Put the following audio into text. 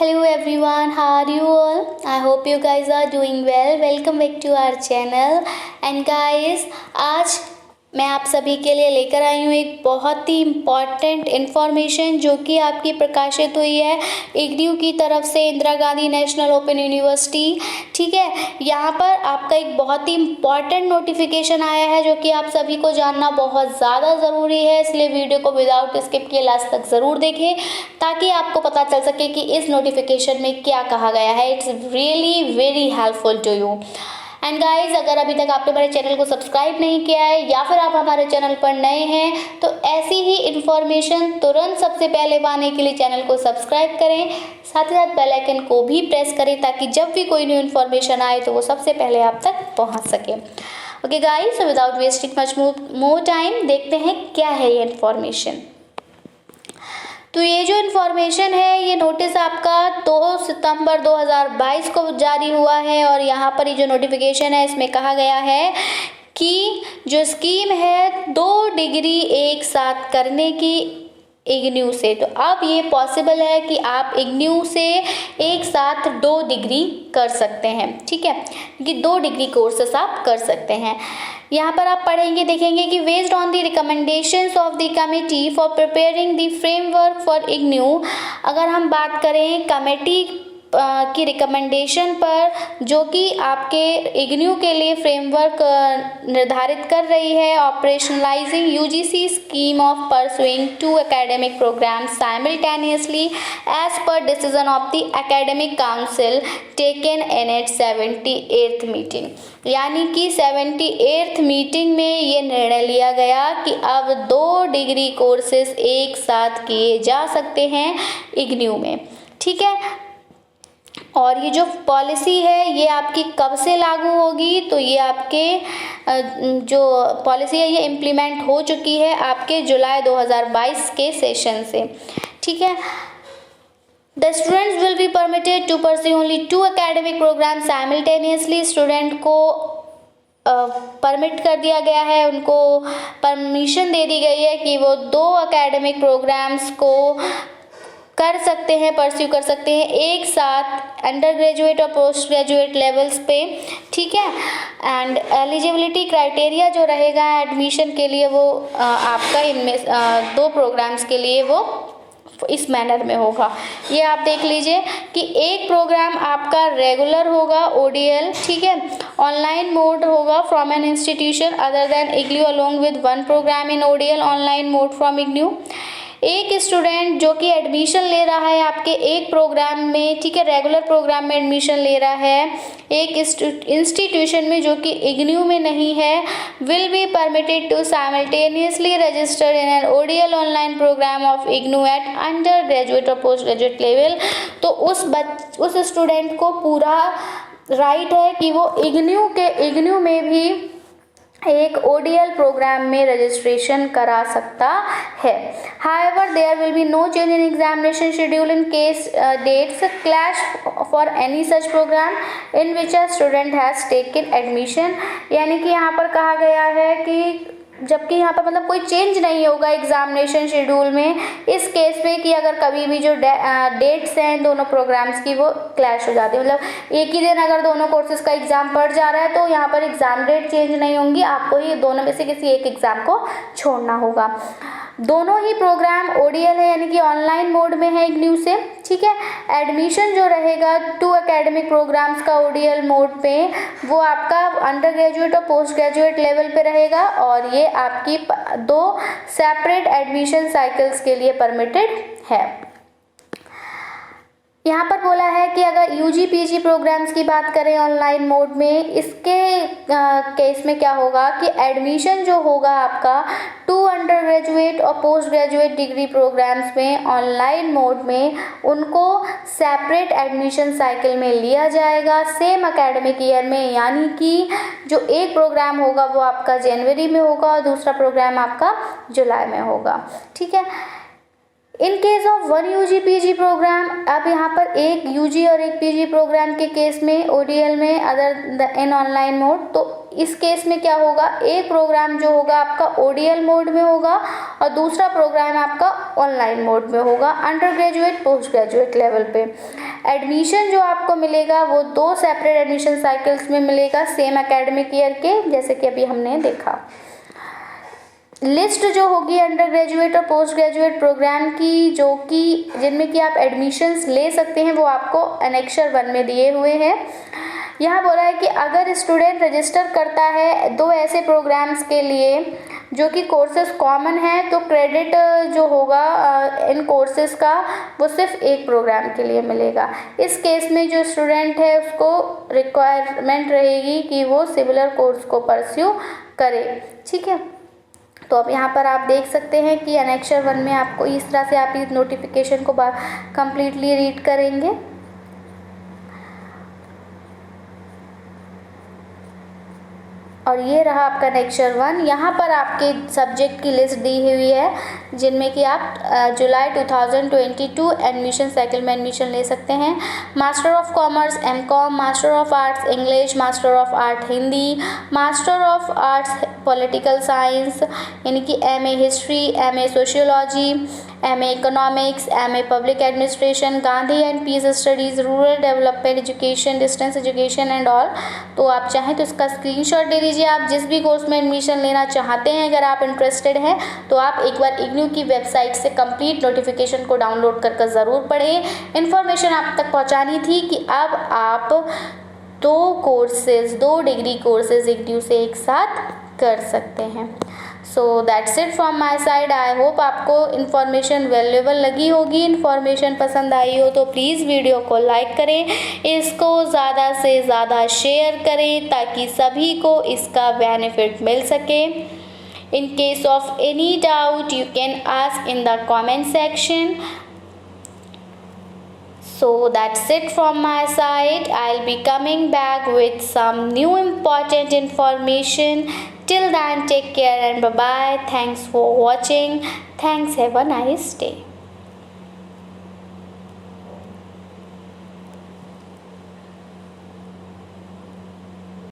Hello everyone, how are you all? I hope you guys are doing well. Welcome back to our channel. And guys, आज मैं आप सभी के लिए लेकर आई हूँ एक बहुत ही इम्पॉर्टेंट इन्फॉर्मेशन जो कि आपकी प्रकाशित हुई है इग्न्यू की तरफ से, Indira Gandhi national open university. ठीक है, यहाँ पर आपका एक बहुत ही इम्पॉर्टेंट नोटिफिकेशन आया है जो कि आप सभी को जानना बहुत ज़्यादा ज़रूरी है, इसलिए वीडियो को विदाउट स्किप किए लास्ट तक ज़रूर देखें ताकि आपको पता चल सके कि इस नोटिफिकेशन में क्या कहा गया है। It's really very helpful to you. And guys, अगर अभी तक आपने हमारे चैनल को सब्सक्राइब नहीं किया है या फिर आप हमारे चैनल पर नए हैं तो ऐसी ही इन्फॉर्मेशन तुरंत सबसे पहले पाने के लिए चैनल को सब्सक्राइब करें, साथ ही साथ बेल आइकन को भी प्रेस करें ताकि जब भी कोई न्यू इन्फॉर्मेशन आए तो वो सबसे पहले आप तक पहुंच सके। Okay guys, so without wasting much more time देखते हैं क्या है ये इन्फॉर्मेशन। तो ये जो इन्फॉर्मेशन है, ये नोटिस आपका 2 सितंबर 2022 को जारी हुआ है और यहाँ पर ये जो नोटिफिकेशन है इसमें कहा गया है कि जो स्कीम है 2 डिग्री एक साथ करने की इग्न्यू से, तो अब ये पॉसिबल है कि आप इग्न्यू से एक साथ 2 डिग्री कर सकते हैं। ठीक है, कि 2 डिग्री कोर्सेस आप कर सकते हैं। यहाँ पर आप पढ़ेंगे, देखेंगे कि based on the recommendations of the committee for preparing the framework for IGNOU, अगर हम बात करें कमेटी की रिकमेंडेशन पर जो कि आपके इग्न्यू के लिए फ्रेमवर्क निर्धारित कर रही है, operationalising UGC scheme of pursuing 2 academic programmes simultaneously as per decision of the academic council taken in its 78th meeting. यानी कि 78th मीटिंग में ये निर्णय लिया गया कि अब 2 डिग्री कोर्सेज एक साथ किए जा सकते हैं इग्न्यू में। ठीक है, और ये जो पॉलिसी है ये आपकी कब से लागू होगी, तो ये आपके जो पॉलिसी है ये इम्प्लीमेंट हो चुकी है आपके जुलाई 2022 के सेशन से। ठीक है, the students will be permitted to pursue only 2 academic programme simultaneously. Student को परमिट कर दिया गया है, उनको परमिशन दे दी गई है कि वो 2 एकेडमिक प्रोग्राम्स को कर सकते हैं, परस्यू कर सकते हैं एक साथ अंडर ग्रेजुएट और पोस्ट ग्रेजुएट लेवल्स पे। ठीक है, एंड एलिजिबिलिटी क्राइटेरिया जो रहेगा एडमिशन के लिए वो आपका इनमें 2 प्रोग्राम्स के लिए वो इस मैनर में होगा। ये आप देख लीजिए कि एक प्रोग्राम आपका रेगुलर होगा ODL, ठीक है, ऑनलाइन मोड होगा from an institution other than IGNOU along with 1 programme in ODL online mode from IGNOU. एक स्टूडेंट जो कि एडमिशन ले रहा है आपके एक प्रोग्राम में, ठीक है, रेगुलर प्रोग्राम में एडमिशन ले रहा है एक इंस्टीट्यूशन में जो कि इग्न्यू में नहीं है, will be permitted to simultaneously register in an ODL online programme of IGNOU at undergraduate और पोस्ट ग्रेजुएट लेवल। तो उस स्टूडेंट को पूरा राइट है कि वो इग्न्यू में भी एक ODL प्रोग्राम में रजिस्ट्रेशन करा सकता है। However, there will be no change in examination schedule in case dates clash for any such program in which a student has taken admission। यानी कि यहाँ पर कहा गया है कि जबकि यहाँ पर मतलब कोई चेंज नहीं होगा एग्जामिनेशन शेड्यूल में इस केस में कि अगर कभी भी जो डेट्स हैं दोनों प्रोग्राम्स की वो क्लैश हो जाती है, मतलब एक ही दिन अगर दोनों कोर्सेज का एग्जाम पड़ जा रहा है तो यहाँ पर एग्जाम डेट चेंज नहीं होंगी, आपको ही दोनों में से किसी एक एग्जाम को छोड़ना होगा। दोनों ही प्रोग्राम ODL है यानी कि ऑनलाइन मोड में है इग्न्यू से। ठीक है, एडमिशन जो रहेगा 2 एकेडमिक प्रोग्राम्स का ODL मोड पे वो आपका अंडर ग्रेजुएट और पोस्ट ग्रेजुएट लेवल पे रहेगा और ये आपकी 2 सेपरेट एडमिशन साइकिल्स के लिए परमिटेड है। यहाँ पर बोला है कि अगर UG PG प्रोग्राम्स की बात करें ऑनलाइन मोड में, इसके केस में क्या होगा कि एडमिशन जो होगा आपका 2 अंडर ग्रेजुएट और पोस्ट ग्रेजुएट डिग्री प्रोग्राम्स में ऑनलाइन मोड में उनको सेपरेट एडमिशन साइकिल में लिया जाएगा सेम एकेडमिक ईयर में। यानी कि जो एक प्रोग्राम होगा वो आपका जनवरी में होगा और दूसरा प्रोग्राम आपका जुलाई में होगा। ठीक है, in case of 1 UG PG programme, अब यहाँ पर एक UG और एक PG प्रोग्राम के केस में ODL में अदर इन ऑनलाइन मोड, तो इस केस में क्या होगा, एक प्रोग्राम जो होगा आपका ODL मोड में होगा और दूसरा प्रोग्राम आपका ऑनलाइन मोड में होगा under graduate post graduate level पे। एडमिशन जो आपको मिलेगा वो 2 सेपरेट एडमिशन साइकिल्स में मिलेगा सेम एकेडमिक ईयर के, जैसे कि अभी हमने देखा। लिस्ट जो होगी अंडर ग्रेजुएट और पोस्ट ग्रेजुएट प्रोग्राम की, जो कि जिनमें कि आप एडमिशन्स ले सकते हैं, वो आपको एनेक्सर 1 में दिए हुए हैं। यहाँ बोला है कि अगर स्टूडेंट रजिस्टर करता है 2 ऐसे प्रोग्राम्स के लिए जो कि कोर्सेज कॉमन है, तो क्रेडिट जो होगा इन कोर्सेज का वो सिर्फ एक प्रोग्राम के लिए मिलेगा। इस केस में जो स्टूडेंट है उसको रिक्वायरमेंट रहेगी कि वो सिमिलर कोर्स को परस्यू करे। ठीक है, तो अब यहाँ पर आप देख सकते हैं कि एनेक्सर 1 में आपको इस तरह से आप इस नोटिफिकेशन को कंप्लीटली रीड करेंगे। और ये रहा आपका एनेक्सर 1। यहाँ पर आपके सब्जेक्ट की लिस्ट दी हुई है जिनमें कि आप जुलाई 2022 एडमिशन साइकिल में एडमिशन ले सकते हैं। Master of commerce M Com, master of arts English, master of art Hindi, master of arts political science यानी कि MA history, MA sociology, MA economics, MA public administration, Gandhi and peace studies, rural development education, distance education and all. तो आप चाहें तो इसका screenshot ले लीजिए। आप जिस भी कोर्स में एडमिशन लेना चाहते हैं, अगर आप इंटरेस्टेड हैं तो आप एक बार इग्नू की वेबसाइट से कंप्लीट नोटिफिकेशन को डाउनलोड कर ज़रूर पढ़ें। इन्फॉर्मेशन आप तक पहुँचानी थी कि अब आप 2 डिग्री कोर्सेज इग्नू से एक साथ कर सकते हैं। So that's it from my side. I hope आपको इन्फॉर्मेशन वैल्यूएबल लगी होगी। इन्फॉर्मेशन पसंद आई हो तो प्लीज़ वीडियो को लाइक करें, इसको ज़्यादा से ज़्यादा शेयर करें ताकि सभी को इसका बेनिफिट मिल सके। In case of any doubt you can ask in the comment section. So that's it from my side. I'll be coming back with some new important information. Till then, take care and bye bye. Thanks for watching. Thanks. Have a nice day.